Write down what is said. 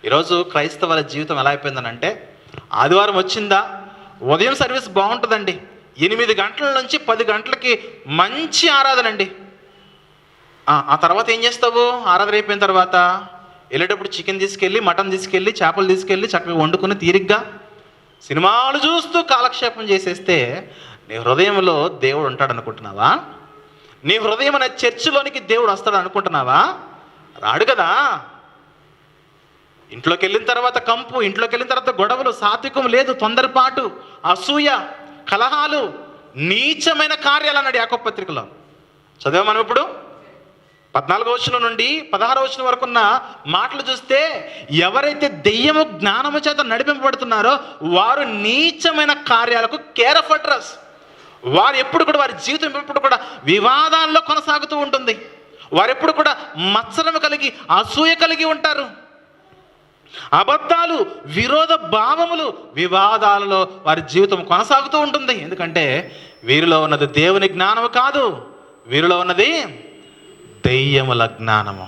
ఈరోజు క్రైస్తవుల జీవితం ఎలా అయిపోయిందనంటే, ఆదివారం వచ్చిందా, ఉదయం సర్వీస్ బాగుంటుందండి, 8 గంటల నుంచి 10 గంటలకి మంచి ఆరాధన అండి. ఆ తర్వాత ఏం చేస్తావు? ఆరాధన అయిపోయిన తర్వాత వెళ్ళేటప్పుడు చికెన్ తీసుకెళ్ళి, మటన్ తీసుకెళ్ళి, చేపలు తీసుకెళ్ళి చక్కగా వండుకుని తీరిగ్గా సినిమాలు చూస్తూ కాలక్షేపం చేసేస్తే నీ హృదయంలో దేవుడు ఉంటాడు అనుకుంటున్నావా? నీ హృదయం అనే చర్చిలోనికి దేవుడు వస్తాడు అనుకుంటున్నావా? రాడు కదా. ఇంట్లోకి వెళ్ళిన తర్వాత కంపు, ఇంట్లోకి వెళ్ళిన తర్వాత గొడవలు, సాత్వికం లేదు, తొందరపాటు, అసూయ, కలహాలు, నీచమైన కార్యాలు అన్నాడు యాకోబు పత్రికలో. చదివా మనం ఇప్పుడు 14వ వచనం నుండి 16వ వచనం వరకు ఉన్న మాటలు చూస్తే, ఎవరైతే దెయ్యము జ్ఞానము చేత నడిపింపబడుతున్నారో వారు నీచమైన కార్యాలకు కేర్ ఆఫ్ అడ్రస్. వారు ఎప్పుడు కూడా, వారి జీవితం ఎప్పుడు కూడా వివాదాల్లో కొనసాగుతూ ఉంటుంది. వారు ఎప్పుడు కూడా మత్సరము కలిగి, అసూయ కలిగి ఉంటారు. అబద్ధాలు, విరోధ భావములు, వివాదాలలో వారి జీవితం కొనసాగుతూ ఉంటుంది. ఎందుకంటే వీరిలో ఉన్నది దేవుని జ్ఞానము కాదు, వీరిలో ఉన్నది దెయ్యముల జ్ఞానము.